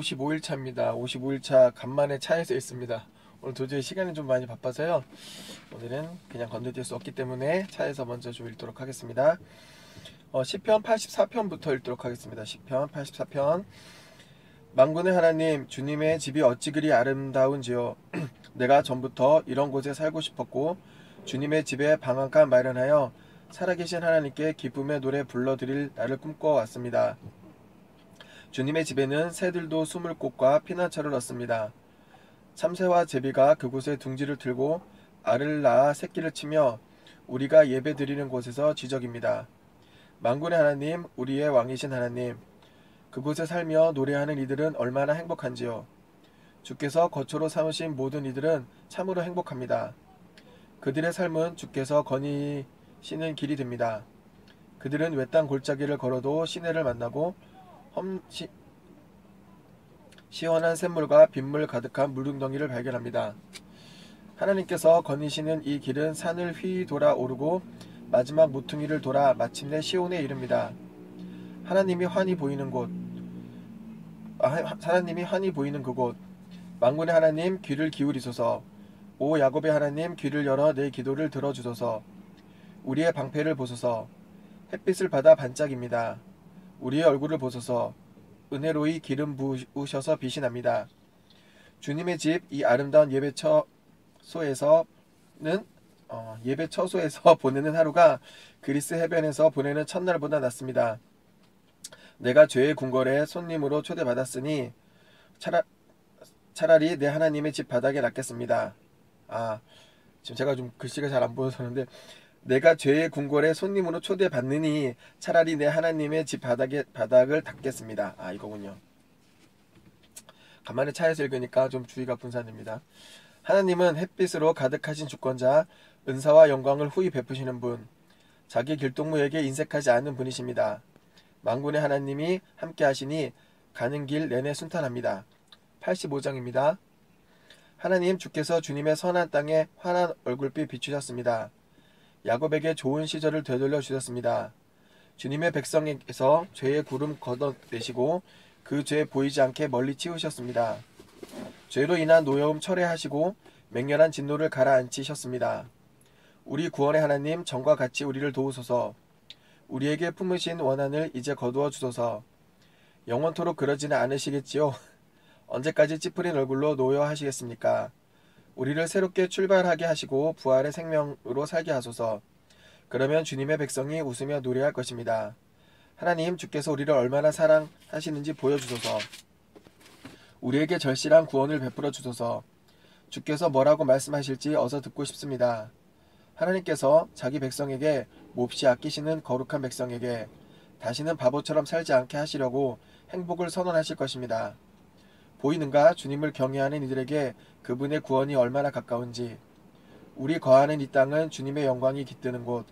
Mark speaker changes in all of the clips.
Speaker 1: 55일 차입니다. 55일 차 간만에 차에서 있습니다. 오늘 도저히 시간이 좀 많이 바빠서요. 오늘은 그냥 건너뛸 수 없기 때문에 차에서 먼저 좀 읽도록 하겠습니다. 시편 84편부터 읽도록 하겠습니다. 시편 84편. 만군의 하나님, 주님의 집이 어찌 그리 아름다운지요. 내가 전부터 이런 곳에 살고 싶었고 주님의 집에 방앗간 마련하여 살아계신 하나님께 기쁨의 노래 불러드릴 날을 꿈꿔왔습니다. 주님의 집에는 새들도 숨을 곳과 피난처를 얻습니다. 참새와 제비가 그곳에 둥지를 틀고 알을 낳아 새끼를 치며 우리가 예배드리는 곳에서 지적입니다. 만군의 하나님, 우리의 왕이신 하나님, 그곳에 살며 노래하는 이들은 얼마나 행복한지요. 주께서 거처로 삼으신 모든 이들은 참으로 행복합니다. 그들의 삶은 주께서 거니시는 길이 됩니다. 그들은 외딴 골짜기를 걸어도 시내를 만나고 시원한 샘물과 빗물 가득한 물웅덩이를 발견합니다. 하나님께서 거니시는 이 길은 산을 휘 돌아 오르고 마지막 모퉁이를 돌아 마침내 시온에 이릅니다. 하나님이 환히 보이는 그곳, 만군의 하나님 귀를 기울이소서. 오 야곱의 하나님 귀를 열어 내 기도를 들어주소서. 우리의 방패를 보소서. 햇빛을 받아 반짝입니다. 우리의 얼굴을 보소서. 은혜로이 기름 부으셔서 빛이 납니다. 주님의 집 이 아름다운 예배처소에서 보내는 하루가 그리스 해변에서 보내는 첫날보다 낫습니다. 내가 죄의 궁궐에 손님으로 초대받았으니 차라리 내 하나님의 집 바닥에 낫겠습니다. 지금 제가 좀 글씨가 잘 안 보여서 그런데, 내가 죄의 궁궐에 손님으로 초대받느니 차라리 내 하나님의 집 바닥을 닦겠습니다. 이거군요. 간만에 차에서 읽으니까 좀 주의가 분산됩니다. 하나님은 햇빛으로 가득하신 주권자, 은사와 영광을 후히 베푸시는 분, 자기 길동무에게 인색하지 않는 분이십니다. 만군의 하나님이 함께 하시니 가는 길 내내 순탄합니다. 85장입니다. 하나님, 주께서 주님의 선한 땅에 환한 얼굴빛 비추셨습니다. 야곱에게 좋은 시절을 되돌려 주셨습니다. 주님의 백성에게서 죄의 구름 걷어내시고 그 죄 보이지 않게 멀리 치우셨습니다. 죄로 인한 노여움 철회하시고 맹렬한 진노를 가라앉히셨습니다. 우리 구원의 하나님, 전과 같이 우리를 도우소서. 우리에게 품으신 원한을 이제 거두어 주소서. 영원토록 그러지는 않으시겠지요? 언제까지 찌푸린 얼굴로 노여하시겠습니까? 우리를 새롭게 출발하게 하시고 부활의 생명으로 살게 하소서. 그러면 주님의 백성이 웃으며 노래할 것입니다. 하나님, 주께서 우리를 얼마나 사랑하시는지 보여주소서. 우리에게 절실한 구원을 베풀어 주소서. 주께서 뭐라고 말씀하실지 어서 듣고 싶습니다. 하나님께서 자기 백성에게 몹시 아끼시는 거룩한 백성에게 다시는 바보처럼 살지 않게 하시려고 행복을 선언하실 것입니다. 보이는가? 주님을 경외하는 이들에게 그분의 구원이 얼마나 가까운지. 우리 거하는 이 땅은 주님의 영광이 깃드는 곳.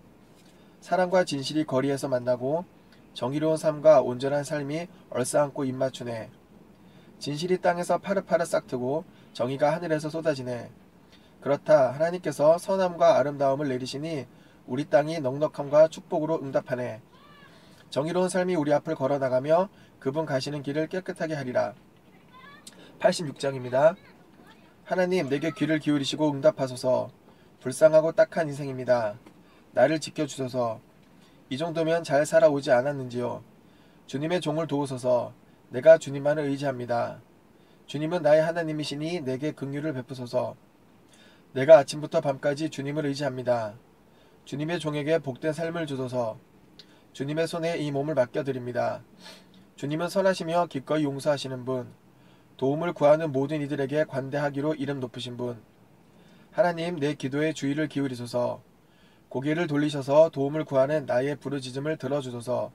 Speaker 1: 사랑과 진실이 거리에서 만나고 정의로운 삶과 온전한 삶이 얼싸안고 입맞추네. 진실이 땅에서 파릇파릇 싹트고 정의가 하늘에서 쏟아지네. 그렇다. 하나님께서 선함과 아름다움을 내리시니 우리 땅이 넉넉함과 축복으로 응답하네. 정의로운 삶이 우리 앞을 걸어나가며 그분 가시는 길을 깨끗하게 하리라. 86장입니다. 하나님, 내게 귀를 기울이시고 응답하소서. 불쌍하고 딱한 인생입니다. 나를 지켜주소서. 이 정도면 잘 살아오지 않았는지요. 주님의 종을 도우소서. 내가 주님만을 의지합니다. 주님은 나의 하나님이시니 내게 긍휼을 베푸소서. 내가 아침부터 밤까지 주님을 의지합니다. 주님의 종에게 복된 삶을 주소서. 주님의 손에 이 몸을 맡겨드립니다. 주님은 선하시며 기꺼이 용서하시는 분, 도움을 구하는 모든 이들에게 관대하기로 이름 높으신 분. 하나님, 내 기도에 주의를 기울이소서. 고개를 돌리셔서 도움을 구하는 나의 부르짖음을 들어주소서.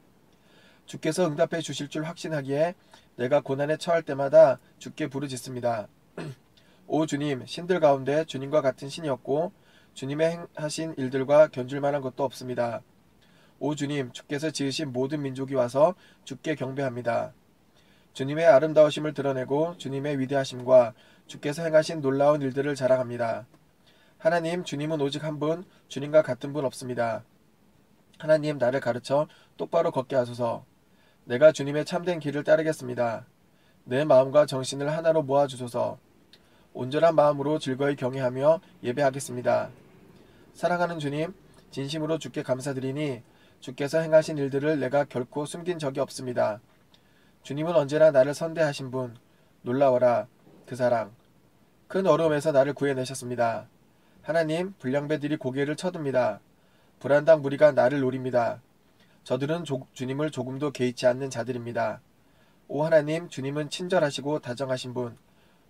Speaker 1: 주께서 응답해 주실 줄 확신하기에 내가 고난에 처할 때마다 주께 부르짖습니다. 오 주님, 신들 가운데 주님과 같은 신이 없고 주님의 행하신 일들과 견줄 만한 것도 없습니다. 오 주님, 주께서 지으신 모든 민족이 와서 주께 경배합니다. 주님의 아름다우심을 드러내고 주님의 위대하심과 주께서 행하신 놀라운 일들을 자랑합니다. 하나님, 주님은 오직 한 분, 주님과 같은 분 없습니다. 하나님, 나를 가르쳐 똑바로 걷게 하소서. 내가 주님의 참된 길을 따르겠습니다. 내 마음과 정신을 하나로 모아주소서. 온전한 마음으로 즐거이 경외하며 예배하겠습니다. 사랑하는 주님, 진심으로 주께 감사드리니 주께서 행하신 일들을 내가 결코 숨긴 적이 없습니다. 주님은 언제나 나를 선대하신 분, 놀라워라, 그 사랑. 큰 어려움에서 나를 구해내셨습니다. 하나님, 불량배들이 고개를 쳐듭니다. 불안당 무리가 나를 노립니다. 저들은 주님을 조금도 개의치 않는 자들입니다. 오 하나님, 주님은 친절하시고 다정하신 분,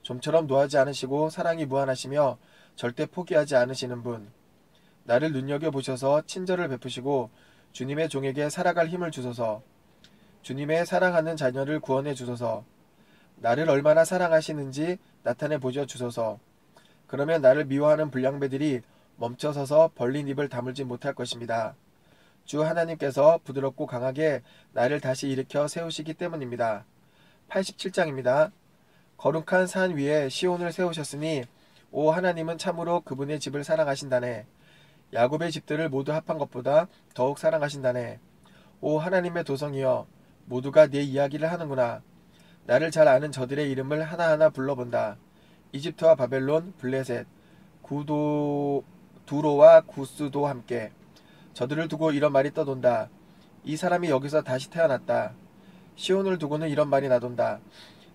Speaker 1: 좀처럼 노하지 않으시고 사랑이 무한하시며 절대 포기하지 않으시는 분. 나를 눈여겨보셔서 친절을 베푸시고 주님의 종에게 살아갈 힘을 주소서. 주님의 사랑하는 자녀를 구원해 주소서. 나를 얼마나 사랑하시는지 나타내 보여 주소서. 그러면 나를 미워하는 불량배들이 멈춰서서 벌린 입을 다물지 못할 것입니다. 주 하나님께서 부드럽고 강하게 나를 다시 일으켜 세우시기 때문입니다. 87장입니다. 거룩한 산 위에 시온을 세우셨으니 오 하나님은 참으로 그분의 집을 사랑하신다네. 야곱의 집들을 모두 합한 것보다 더욱 사랑하신다네. 오 하나님의 도성이여, 모두가 네 이야기를 하는구나. 나를 잘 아는 저들의 이름을 하나하나 불러본다. 이집트와 바벨론, 블레셋, 두로와 구스도 함께. 저들을 두고 이런 말이 떠돈다. 이 사람이 여기서 다시 태어났다. 시온을 두고는 이런 말이 나돈다.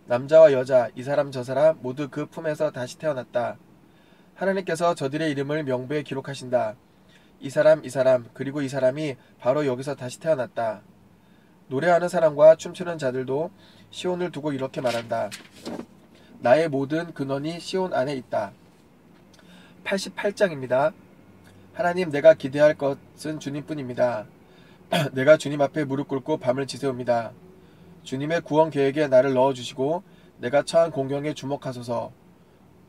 Speaker 1: 남자와 여자, 이 사람 저 사람 모두 그 품에서 다시 태어났다. 하나님께서 저들의 이름을 명부에 기록하신다. 이 사람, 그리고 이 사람이 바로 여기서 다시 태어났다. 노래하는 사람과 춤추는 자들도 시온을 두고 이렇게 말한다. 나의 모든 근원이 시온 안에 있다. 88장입니다. 하나님, 내가 기대할 것은 주님뿐입니다. 내가 주님 앞에 무릎 꿇고 밤을 지새웁니다. 주님의 구원 계획에 나를 넣어주시고 내가 처한 공경에 주목하소서.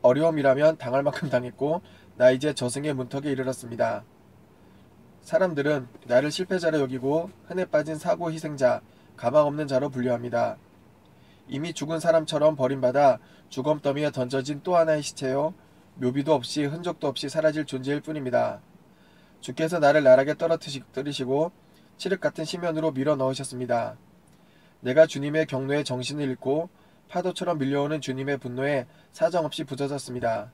Speaker 1: 어려움이라면 당할 만큼 당했고 나 이제 저승의 문턱에 이르렀습니다. 사람들은 나를 실패자로 여기고 흔해 빠진 사고 희생자, 가망 없는 자로 분류합니다. 이미 죽은 사람처럼 버림받아 주검더미에 던져진 또 하나의 시체요, 묘비도 없이 흔적도 없이 사라질 존재일 뿐입니다. 주께서 나를 나락에 떨어뜨리시고 칠흑 같은 심연으로 밀어 넣으셨습니다. 내가 주님의 경노에 정신을 잃고 파도처럼 밀려오는 주님의 분노에 사정없이 부서졌습니다.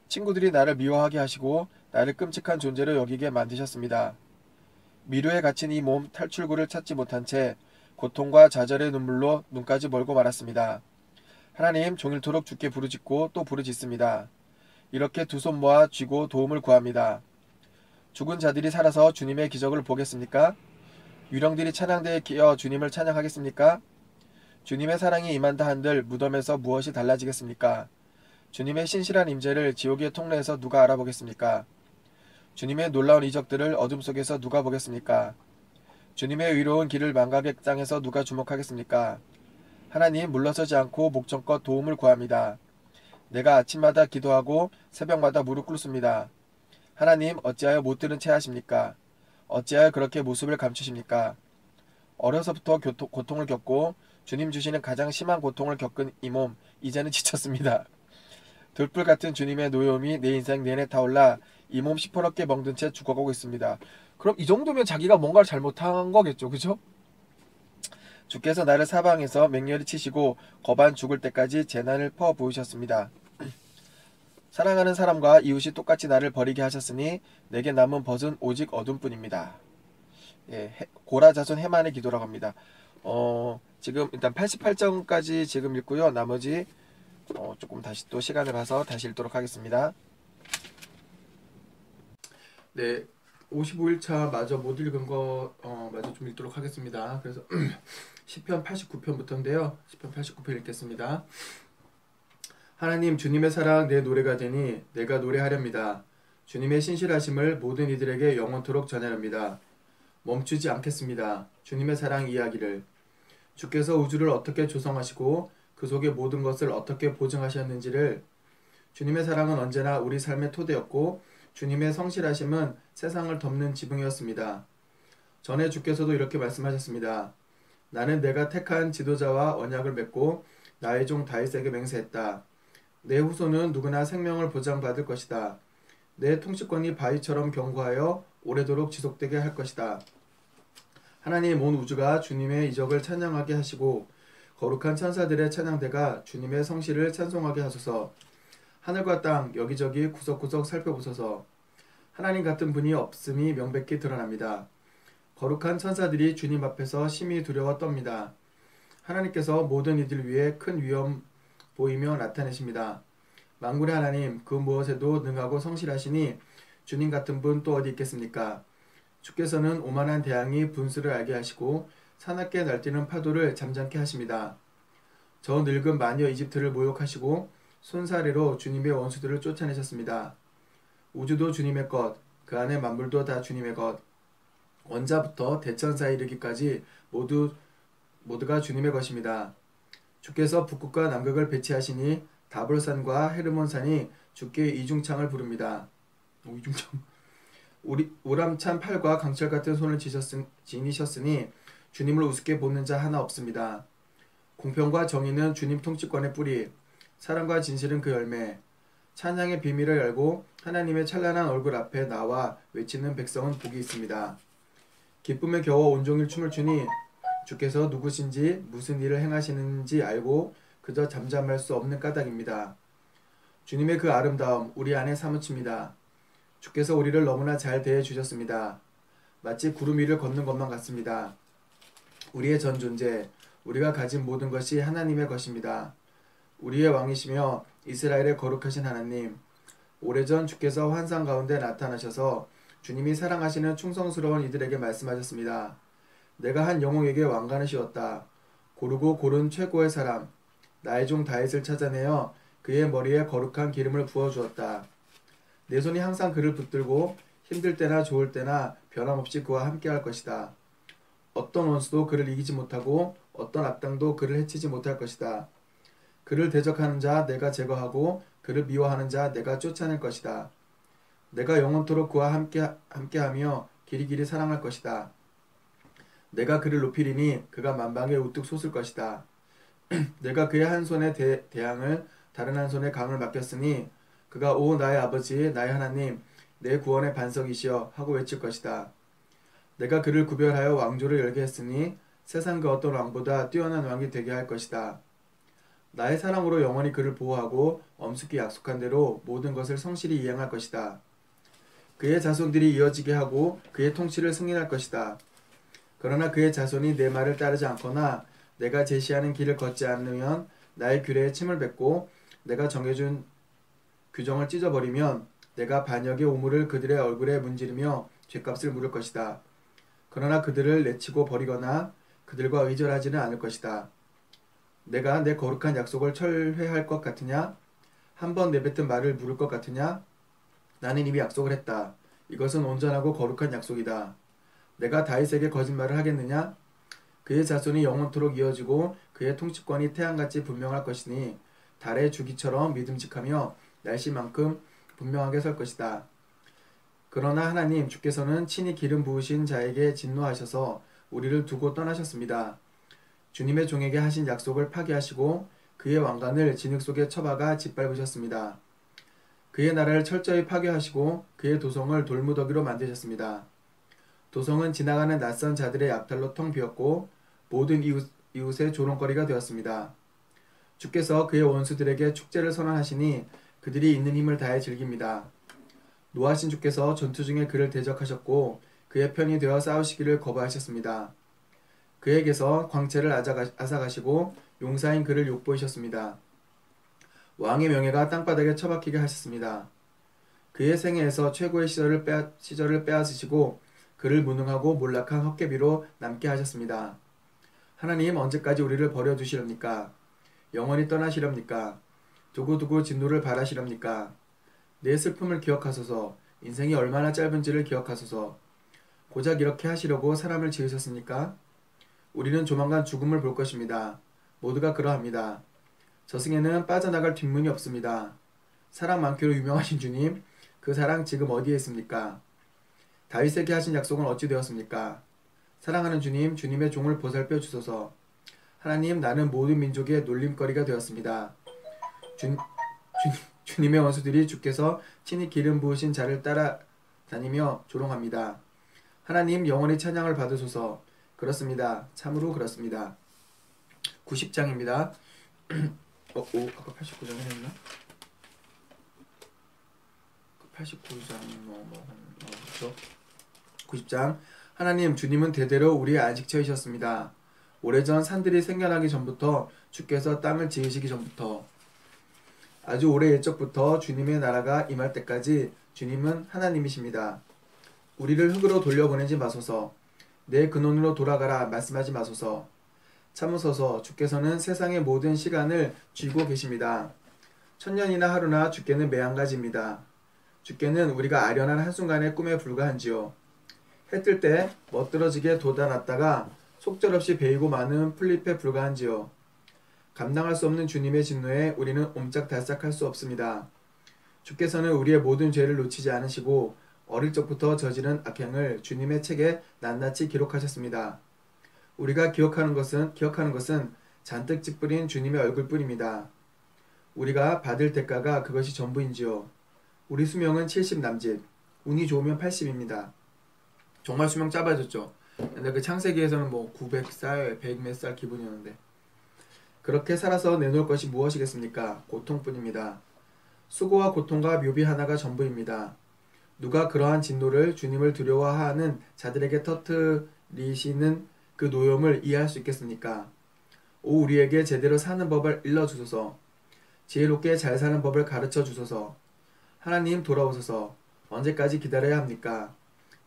Speaker 1: 친구들이 나를 미워하게 하시고 나를 끔찍한 존재로 여기게 만드셨습니다. 미루에 갇힌 이 몸 탈출구를 찾지 못한 채 고통과 좌절의 눈물로 눈까지 멀고 말았습니다. 하나님, 종일토록 주께 부르짖고 또 부르짖습니다. 이렇게 두 손 모아 쥐고 도움을 구합니다. 죽은 자들이 살아서 주님의 기적을 보겠습니까? 유령들이 찬양대에 끼어 주님을 찬양하겠습니까? 주님의 사랑이 임한다 한들 무덤에서 무엇이 달라지겠습니까? 주님의 신실한 임재를 지옥의 통로에서 누가 알아보겠습니까? 주님의 놀라운 이적들을 어둠 속에서 누가 보겠습니까? 주님의 의로운 길을 망각의 땅에서 누가 주목하겠습니까? 하나님, 물러서지 않고 목청껏 도움을 구합니다. 내가 아침마다 기도하고 새벽마다 무릎 꿇습니다. 하나님, 어찌하여 못 들은 채 하십니까? 어찌하여 그렇게 모습을 감추십니까? 어려서부터 고통을 겪고 주님 주시는 가장 심한 고통을 겪은 이 몸, 이제는 지쳤습니다. 돌불 같은 주님의 노여움이 내 인생 내내 타올라 이 몸 시퍼렇게 멍든 채 죽어가고 있습니다. 그럼 이 정도면 자기가 뭔가를 잘못한 거겠죠, 그죠? 주께서 나를 사방에서 맹렬히 치시고 거반 죽을 때까지 재난을 퍼 부으셨습니다. 사랑하는 사람과 이웃이 똑같이 나를 버리게 하셨으니 내게 남은 벗은 오직 어둠뿐입니다. 예, 고라 자손 해만의 기도라고 합니다. 지금 일단 88장까지 지금 읽고요. 나머지 조금 다시 또 시간을 봐서 다시 읽도록 하겠습니다. 네, 55일차 마저 못 읽은 거 마저 좀 읽도록 하겠습니다. 그래서 시편 89편부터인데요. 시편 89편 읽겠습니다. 하나님, 주님의 사랑 내 노래가 되니 내가 노래하렵니다. 주님의 신실하심을 모든 이들에게 영원토록 전하렵니다. 멈추지 않겠습니다. 주님의 사랑 이야기를. 주께서 우주를 어떻게 조성하시고 그 속의 모든 것을 어떻게 보증하셨는지를. 주님의 사랑은 언제나 우리 삶의 토대였고 주님의 성실하심은 세상을 덮는 지붕이었습니다. 전에 주께서도 이렇게 말씀하셨습니다. 나는 내가 택한 지도자와 언약을 맺고 나의 종 다윗에게 맹세했다. 내 후손은 누구나 생명을 보장받을 것이다. 내 통치권이 바위처럼 견고하여 오래도록 지속되게 할 것이다. 하나님, 온 우주가 주님의 이적을 찬양하게 하시고 거룩한 천사들의 찬양대가 주님의 성실을 찬송하게 하소서. 하늘과 땅 여기저기 구석구석 살펴보소서. 하나님 같은 분이 없음이 명백히 드러납니다. 거룩한 천사들이 주님 앞에서 심히 두려워 떱니다. 하나님께서 모든 이들 위에 큰 위엄 보이며 나타내십니다. 만군의 하나님, 그 무엇에도 능하고 성실하시니 주님 같은 분 또 어디 있겠습니까? 주께서는 오만한 대항이 분수를 알게 하시고 사납게 날뛰는 파도를 잠잠케 하십니다. 저 늙은 마녀 이집트를 모욕하시고 손사래로 주님의 원수들을 쫓아내셨습니다. 우주도 주님의 것, 그 안의 만물도 다 주님의 것, 원자부터 대천사에 이르기까지 모두가 주님의 것입니다. 주께서 북극과 남극을 배치하시니 다볼산과 헤르몬산이 주께 이중창을 부릅니다. 이중창. 우람찬 팔과 강철 같은 손을 지니셨으니 주님을 우습게 보는 자 하나 없습니다. 공평과 정의는 주님 통치권의 뿌리, 사랑과 진실은 그 열매. 찬양의 비밀을 열고 하나님의 찬란한 얼굴 앞에 나와 외치는 백성은 복이 있습니다. 기쁨에 겨워 온종일 춤을 추니 주께서 누구신지 무슨 일을 행하시는지 알고 그저 잠잠할 수 없는 까닭입니다. 주님의 그 아름다움 우리 안에 사무칩니다. 주께서 우리를 너무나 잘 대해 주셨습니다. 마치 구름 위를 걷는 것만 같습니다. 우리의 전 존재, 우리가 가진 모든 것이 하나님의 것입니다. 우리의 왕이시며 이스라엘의 거룩하신 하나님, 오래전 주께서 환상 가운데 나타나셔서 주님이 사랑하시는 충성스러운 이들에게 말씀하셨습니다. 내가 한 영웅에게 왕관을 씌웠다. 고르고 고른 최고의 사람, 나의 종 다윗을 찾아내어 그의 머리에 거룩한 기름을 부어주었다. 내 손이 항상 그를 붙들고 힘들 때나 좋을 때나 변함없이 그와 함께할 것이다. 어떤 원수도 그를 이기지 못하고 어떤 악당도 그를 해치지 못할 것이다. 그를 대적하는 자 내가 제거하고 그를 미워하는 자 내가 쫓아낼 것이다. 내가 영원토록 그와 함께하며 길이길이 사랑할 것이다. 내가 그를 높이리니 그가 만방에 우뚝 솟을 것이다. 내가 그의 한 손에 대항을 다른 한 손에 강을 맡겼으니 그가 오 나의 아버지 나의 하나님 내 구원의 반석이시여 하고 외칠 것이다. 내가 그를 구별하여 왕조를 열게 했으니 세상 그 어떤 왕보다 뛰어난 왕이 되게 할 것이다. 나의 사랑으로 영원히 그를 보호하고 엄숙히 약속한 대로 모든 것을 성실히 이행할 것이다. 그의 자손들이 이어지게 하고 그의 통치를 승인할 것이다. 그러나 그의 자손이 내 말을 따르지 않거나 내가 제시하는 길을 걷지 않으면 나의 규례에 침을 뱉고 내가 정해준 규정을 찢어버리면 내가 반역의 오물을 그들의 얼굴에 문지르며 죗값을 물을 것이다. 그러나 그들을 내치고 버리거나 그들과 의절하지는 않을 것이다. 내가 내 거룩한 약속을 철회할 것 같으냐? 한 번 내뱉은 말을 물을 것 같으냐? 나는 이미 약속을 했다. 이것은 온전하고 거룩한 약속이다. 내가 다윗에게 거짓말을 하겠느냐? 그의 자손이 영원토록 이어지고 그의 통치권이 태양같이 분명할 것이니 달의 주기처럼 믿음직하며 날씨만큼 분명하게 설 것이다. 그러나 하나님 주께서는 친히 기름 부으신 자에게 진노하셔서 우리를 두고 떠나셨습니다. 주님의 종에게 하신 약속을 파기하시고 그의 왕관을 진흙 속에 쳐박아 짓밟으셨습니다. 그의 나라를 철저히 파괴하시고 그의 도성을 돌무더기로 만드셨습니다. 도성은 지나가는 낯선 자들의 약탈로 텅 비었고 모든 이웃의 조롱거리가 되었습니다. 주께서 그의 원수들에게 축제를 선언하시니 그들이 있는 힘을 다해 즐깁니다. 노하신 주께서 전투 중에 그를 대적하셨고 그의 편이 되어 싸우시기를 거부하셨습니다. 그에게서 광채를 앗아가시고 용사인 그를 욕보이셨습니다. 왕의 명예가 땅바닥에 처박히게 하셨습니다. 그의 생애에서 최고의 시절을 빼앗으시고 그를 무능하고 몰락한 헛개비로 남게 하셨습니다. 하나님 언제까지 우리를 버려두시렵니까? 영원히 떠나시렵니까? 두고두고 진노를 바라시렵니까? 내 슬픔을 기억하소서. 인생이 얼마나 짧은지를 기억하소서. 고작 이렇게 하시려고 사람을 지으셨습니까? 우리는 조만간 죽음을 볼 것입니다. 모두가 그러합니다. 저승에는 빠져나갈 뒷문이 없습니다. 사랑 많기로 유명하신 주님, 그 사랑 지금 어디에 있습니까? 다윗에게 하신 약속은 어찌 되었습니까? 사랑하는 주님, 주님의 종을 보살펴 주소서. 하나님, 나는 모든 민족의 놀림거리가 되었습니다. 주님의 원수들이 주께서 친히 기름 부으신 자를 따라다니며 조롱합니다. 하나님 영원히 찬양을 받으소서. 그렇습니다. 참으로 그렇습니다. 90장입니다. 아까 89장 했나? 89장 그렇죠? 90장. 하나님, 주님은 대대로 우리의 안식처이셨습니다. 오래전 산들이 생겨나기 전부터, 주께서 땅을 지으시기 전부터, 아주 오래 옛적부터 주님의 나라가 임할 때까지 주님은 하나님이십니다. 우리를 흙으로 돌려보내지 마소서. 내 근원으로 돌아가라 말씀하지 마소서. 참으소서. 주께서는 세상의 모든 시간을 쥐고 계십니다. 천년이나 하루나 주께는 매한가지입니다. 주께는 우리가 아련한 한순간의 꿈에 불과한지요. 해 뜰 때 멋들어지게 돋아났다가 속절없이 베이고 마는 풀잎에 불과한지요. 감당할 수 없는 주님의 진노에 우리는 옴짝달싹할 수 없습니다. 주께서는 우리의 모든 죄를 놓치지 않으시고 어릴 적부터 저지른 악행을 주님의 책에 낱낱이 기록하셨습니다. 우리가 기억하는 것은 잔뜩 찌푸린 주님의 얼굴뿐입니다. 우리가 받을 대가가 그것이 전부인지요. 우리 수명은 70 남짓, 운이 좋으면 80입니다. 정말 수명 짧아졌죠. 근데 그 창세기에서는 뭐 900살, 100 몇 살 기분이었는데, 그렇게 살아서 내놓을 것이 무엇이겠습니까? 고통뿐입니다. 수고와 고통과 묘비 하나가 전부입니다. 누가 그러한 진노를 주님을 두려워하는 자들에게 터뜨리시는 그 노염을 이해할 수 있겠습니까? 오, 우리에게 제대로 사는 법을 일러주소서. 지혜롭게 잘 사는 법을 가르쳐 주소서. 하나님, 돌아오소서. 언제까지 기다려야 합니까?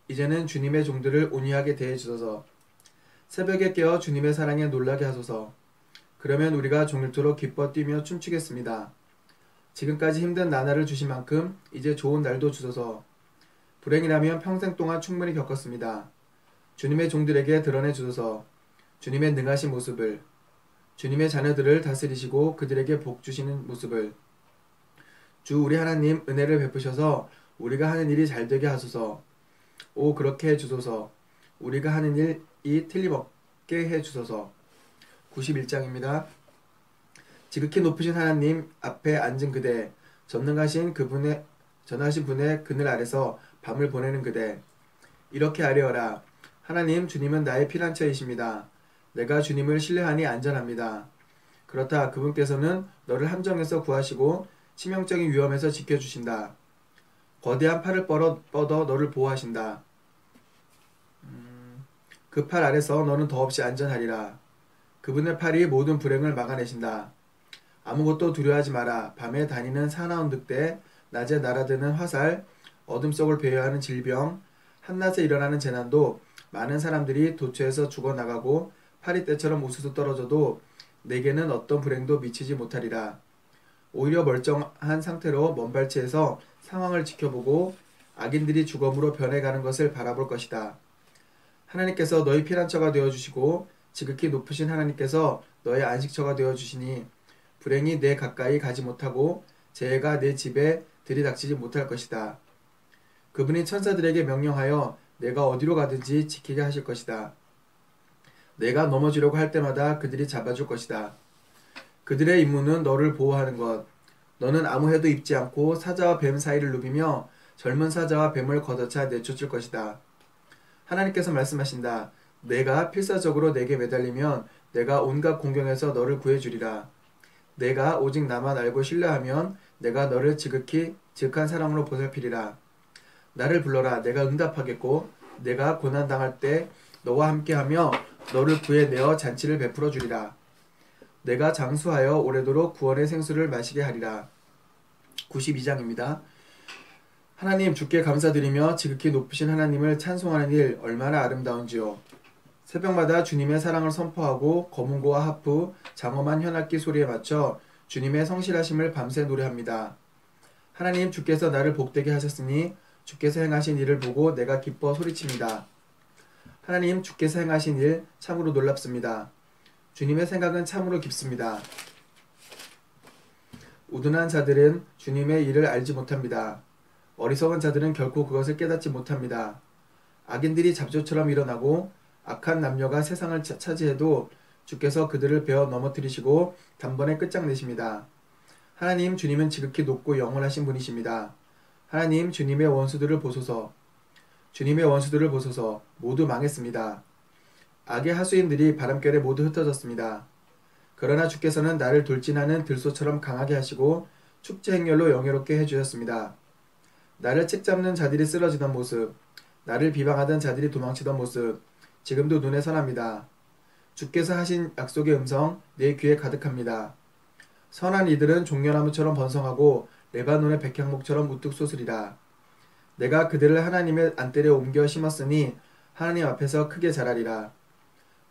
Speaker 1: 이제는 주님의 종들을 온유하게 대해 주소서. 새벽에 깨어 주님의 사랑에 놀라게 하소서. 그러면 우리가 종일토록 기뻐 뛰며 춤추겠습니다. 지금까지 힘든 나날을 주신 만큼 이제 좋은 날도 주소서. 불행이라면 평생 동안 충분히 겪었습니다. 주님의 종들에게 드러내 주소서. 주님의 능하신 모습을, 주님의 자녀들을 다스리시고 그들에게 복 주시는 모습을. 주 우리 하나님, 은혜를 베푸셔서 우리가 하는 일이 잘되게 하소서. 오, 그렇게 해주소서. 우리가 하는 일이 틀림없게 해주소서. 91장입니다. 지극히 높으신 하나님 앞에 앉은 그대, 전능하신 분의 그늘 아래서 밤을 보내는 그대, 이렇게 아뢰어라. 하나님, 주님은 나의 피난처이십니다. 내가 주님을 신뢰하니 안전합니다. 그렇다, 그분께서는 너를 함정에서 구하시고 치명적인 위험에서 지켜주신다. 거대한 팔을 뻗어 너를 보호하신다. 그 팔 아래서 너는 더없이 안전하리라. 그분의 팔이 모든 불행을 막아내신다. 아무것도 두려워하지 마라. 밤에 다니는 사나운 늑대, 낮에 날아드는 화살, 어둠 속을 배회하는 질병, 한낮에 일어나는 재난도 많은 사람들이 도처에서 죽어나가고 파리떼처럼 우수수 떨어져도 내게는 어떤 불행도 미치지 못하리라. 오히려 멀쩡한 상태로 먼발치에서 상황을 지켜보고 악인들이 죽음으로 변해가는 것을 바라볼 것이다. 하나님께서 너희 피난처가 되어주시고 지극히 높으신 하나님께서 너의 안식처가 되어주시니 불행이 내 가까이 가지 못하고 재해가 내 집에 들이닥치지 못할 것이다. 그분이 천사들에게 명령하여 내가 어디로 가든지 지키게 하실 것이다. 내가 넘어지려고 할 때마다 그들이 잡아줄 것이다. 그들의 임무는 너를 보호하는 것. 너는 아무 해도 입지 않고 사자와 뱀 사이를 누비며 젊은 사자와 뱀을 걷어차 내쫓을 것이다. 하나님께서 말씀하신다. 내가 필사적으로 내게 매달리면 내가 온갖 공경에서 너를 구해주리라. 내가 오직 나만 알고 신뢰하면 내가 너를 지극한 사랑으로 보살피리라. 나를 불러라. 내가 응답하겠고 내가 고난당할 때 너와 함께하며 너를 구해내어 잔치를 베풀어 주리라. 내가 장수하여 오래도록 구원의 생수를 마시게 하리라. 92장입니다. 하나님, 주께 감사드리며 지극히 높으신 하나님을 찬송하는 일 얼마나 아름다운지요. 새벽마다 주님의 사랑을 선포하고 거문고와 하프, 장엄한 현악기 소리에 맞춰 주님의 성실하심을 밤새 노래합니다. 하나님, 주께서 나를 복되게 하셨으니 주께서 행하신 일을 보고 내가 기뻐 소리칩니다. 하나님, 주께서 행하신 일 참으로 놀랍습니다. 주님의 생각은 참으로 깊습니다. 우둔한 자들은 주님의 일을 알지 못합니다. 어리석은 자들은 결코 그것을 깨닫지 못합니다. 악인들이 잡초처럼 일어나고 악한 남녀가 세상을 차지해도 주께서 그들을 베어 넘어뜨리시고 단번에 끝장내십니다. 하나님, 주님은 지극히 높고 영원하신 분이십니다. 하나님, 주님의 원수들을 보소서. 주님의 원수들을 보소서. 모두 망했습니다. 악의 하수인들이 바람결에 모두 흩어졌습니다. 그러나 주께서는 나를 돌진하는 들소처럼 강하게 하시고 축제 행렬로 영예롭게 해주셨습니다. 나를 책잡는 자들이 쓰러지던 모습, 나를 비방하던 자들이 도망치던 모습, 지금도 눈에 선합니다. 주께서 하신 약속의 음성 내 귀에 가득합니다. 선한 이들은 종려나무처럼 번성하고 레바논의 백향목처럼 우뚝 솟으리라. 내가 그들을 하나님의 안뜰에 옮겨 심었으니 하나님 앞에서 크게 자라리라.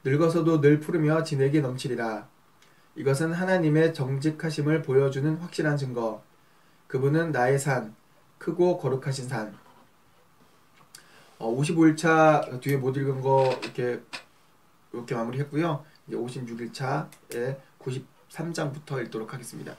Speaker 1: 늙어서도 늘 푸르며 진액이 넘치리라. 이것은 하나님의 정직하심을 보여주는 확실한 증거. 그분은 나의 산, 크고 거룩하신 산. 55일차 뒤에 못 읽은 거 이렇게 마무리했고요. 이제 56일차에 93장부터 읽도록 하겠습니다.